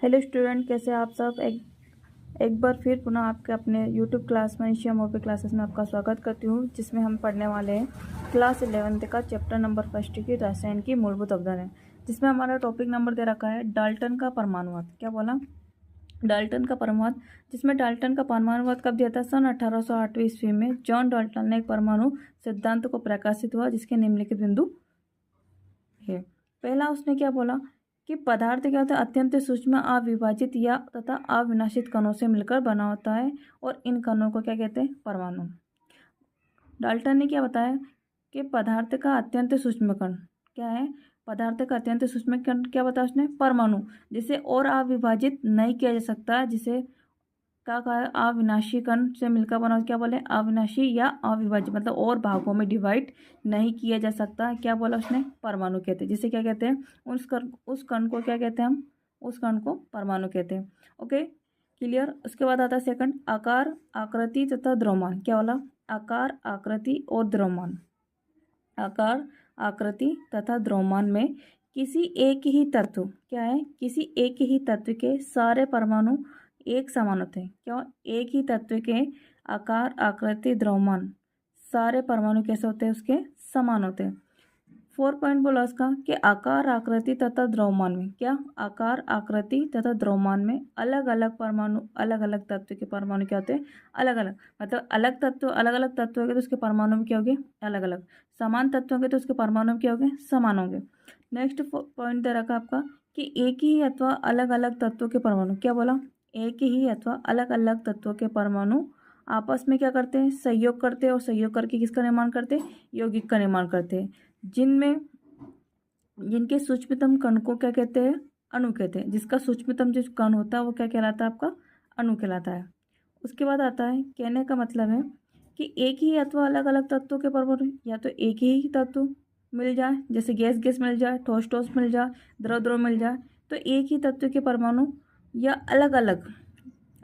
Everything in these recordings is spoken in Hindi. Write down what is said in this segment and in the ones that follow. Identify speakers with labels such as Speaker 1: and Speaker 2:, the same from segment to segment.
Speaker 1: हेलो स्टूडेंट, कैसे हैं आप सब। एक बार फिर पुनः आपके अपने यूट्यूब क्लास मनीषा मोबे क्लासेस में आपका स्वागत करती हूँ, जिसमें हम पढ़ने वाले हैं क्लास 11th का चैप्टर नंबर 1 की रसायन की मूलभूत अवधारणाएं, जिसमें हमारा टॉपिक नंबर दे रखा है डाल्टन का परमाणुवाद। क्या बोला? डाल्टन का परमाणुवाद। जिसमें डाल्टन का परमाणुवाद कब दिया था? सन 1808 ईस्वी में जॉन डाल्टन ने एक परमाणु सिद्धांत को प्रकाशित हुआ, जिसके निम्नलिखित बिंदु है। पहला उसने क्या बोला कि पदार्थ क्या होता है? अत्यंत सूक्ष्म अविभाजित या तथा अविनाशित कणों से मिलकर बना होता है, और इन कणों को क्या कहते हैं? परमाणु। डाल्टन ने क्या बताया कि पदार्थ का अत्यंत सूक्ष्म कण क्या है? पदार्थ का अत्यंत सूक्ष्म कण क्या बताया उसने? परमाणु। जिसे और अविभाजित नहीं किया जा सकता, जिसे क्या कहा है? अविनाशी कण से मिलकर बना, क्या बोले? अविनाशी या अविभाज्य, मतलब और भागों में डिवाइड नहीं किया जा सकता। क्या बोला उसने? परमाणु कहते हैं। जिसे क्या कहते हैं? उस कण को क्या कहते हैं हम? उस कण को परमाणु कहते हैं। Okay, clear. उसके बाद आता है सेकंड, आकार, आकृति तथा द्रव्यमान। क्या बोला? आकार, आकृति और द्रव्यमान। आकार, आकृति तथा द्रव्यमान में किसी एक ही तत्व, क्या है? किसी एक ही तत्व के सारे परमाणु एक समान होते हैं। क्यों? एक ही तत्व के आकार, आकृति, द्रव्यमान सारे परमाणु कैसे होते हैं? उसके समान होते हैं। 4 पॉइंट बोला उसका कि आकार, आकृति तथा द्रव्यमान में, क्या? आकार, आकृति तथा द्रव्यमान में अलग अलग परमाणु, अलग अलग तत्व के परमाणु क्या होते हैं? अलग अलग। मतलब अलग तत्व, अलग अलग तत्व होंगे तो उसके परमाणु में क्या होंगे? अलग अलग। समान तत्व होंगे तो उसके परमाणु में क्या होंगे? समान होंगे। नेक्स्ट पॉइंट दे रखा आपका कि एक ही अथवा अलग अलग तत्वों के परमाणु। क्या बोला? एक ही अथवा अलग अलग तत्वों के परमाणु आपस में क्या करते हैं? सहयोग करते हैं, और सहयोग करके किसका निर्माण करते हैं? यौगिक का निर्माण करते हैं, जिनमें जिनके सूक्ष्मतम कण को क्या कहते हैं? अणु कहते हैं। जिसका सूक्ष्मतम जो कण होता है वो क्या कहलाता है? आपका अणु कहलाता है। उसके बाद आता है, कहने का मतलब है कि एक ही अथवा अलग अलग तत्वों के परमाणु, या तो एक ही तत्व मिल जाए, जैसे गैस गैस मिल जाए, ठोस ठोस मिल जाए, द्रव द्रव मिल जाए, तो एक ही तत्व के परमाणु, या अलग अलग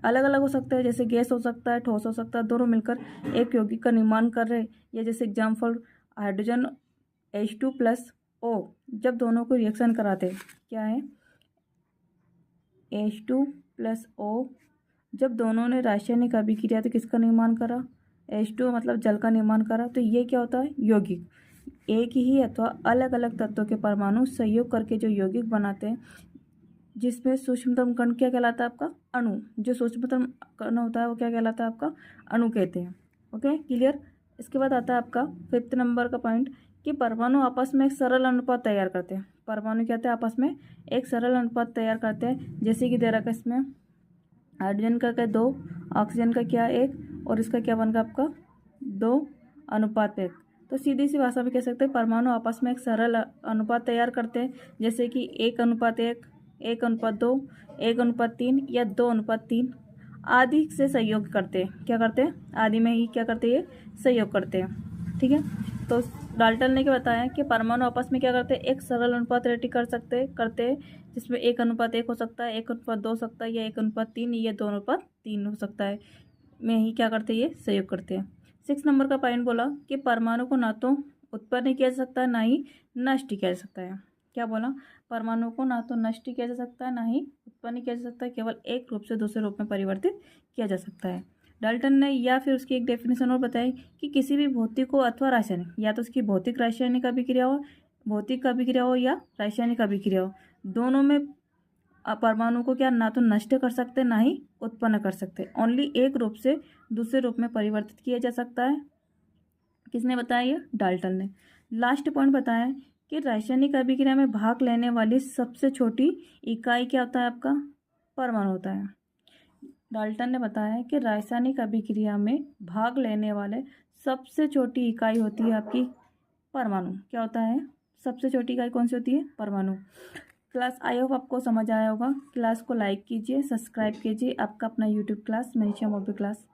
Speaker 1: अलग अलग हो सकता है, जैसे गैस हो सकता है, ठोस हो सकता है, दोनों मिलकर एक यौगिक का निर्माण कर रहे हैं। या जैसे एग्जाम्पल हाइड्रोजन H2+O, जब दोनों को रिएक्शन कराते, क्या है? H2+O, जब दोनों ने रासायनिक अभिक्रिया तो किसका निर्माण करा? H2 मतलब जल का निर्माण करा। तो ये क्या होता है? यौगिक। एक ही अथवा अलग अलग तत्वों के परमाणु सहयोग करके जो यौगिक बनाते हैं, जिसमें सूक्ष्मतम कण क्या कहलाता है? आपका अणु। जो सूक्ष्मतम कण होता है वो क्या कहलाता है? आपका अणु कहते हैं। Okay, clear. इसके बाद आता है आपका 5th नंबर का पॉइंट कि परमाणु आपस में एक सरल अनुपात तैयार करते हैं। परमाणु क्या होते हैं? आपस में एक सरल अनुपात तैयार करते हैं। जैसे कि दे रखा है इसमें, हाइड्रोजन का क्या? 2, ऑक्सीजन का क्या? 1, और इसका क्या बन गया आपका? 2:1। तो सीधी सी भाषा में कह सकते हैं परमाणु आपस में एक सरल अनुपात तैयार करते हैं, जैसे कि 1:1, 1:2, 1:3 या 2:3 आदि से सहयोग करते हैं। क्या करते हैं? आदि में ही क्या करते हैं? ये सहयोग करते हैं। ठीक है। तो डाल्टन ने क्या बताया कि परमाणु आपस में क्या करते हैं? एक सरल अनुपात रेटी करते हैं, जिसमें 1:1 हो सकता है, 1:2 हो सकता है, या 1:3 या 2:3 हो सकता है, में ही क्या करते हैं? ये सहयोग करते हैं। 6 नंबर का पॉइंट बोला कि परमाणु को ना तो उत्पन्न किया जा सकता है, ना ही नष्ट किया जा सकता है। क्या बोला? परमाणु को ना तो नष्ट किया जा सकता है, ना ही उत्पन्न किया जा सकता है, केवल एक रूप से दूसरे रूप में परिवर्तित किया जा सकता है। डाल्टन ने या फिर उसकी एक डेफिनेशन और बताई कि किसी भी भौतिक हो अथवा रासायनिक, या तो उसकी भौतिक रासायनिक अभिक्रिया हो या रासायनिक अभिक्रिया हो, दोनों में परमाणु को क्या ना तो नष्ट कर सकते, ना ही उत्पन्न कर सकते। ओनली एक रूप से दूसरे रूप में परिवर्तित किया जा सकता है। किसने बताया? ये डाल्टन ने। लास्ट पॉइंट बताया कि रासायनिक अभिक्रिया में भाग लेने वाली सबसे छोटी इकाई क्या होता है? आपका परमाणु होता है। डाल्टन ने बताया कि रासायनिक अभिक्रिया में भाग लेने वाले सबसे छोटी इकाई होती है आपकी परमाणु। क्या होता है? सबसे छोटी इकाई कौन सी होती है? परमाणु। क्लास आई होप आपको समझ आया होगा। क्लास को लाइक कीजिए, सब्सक्राइब कीजिए। आपका अपना यूट्यूब क्लास मनीषा मोबे क्लास।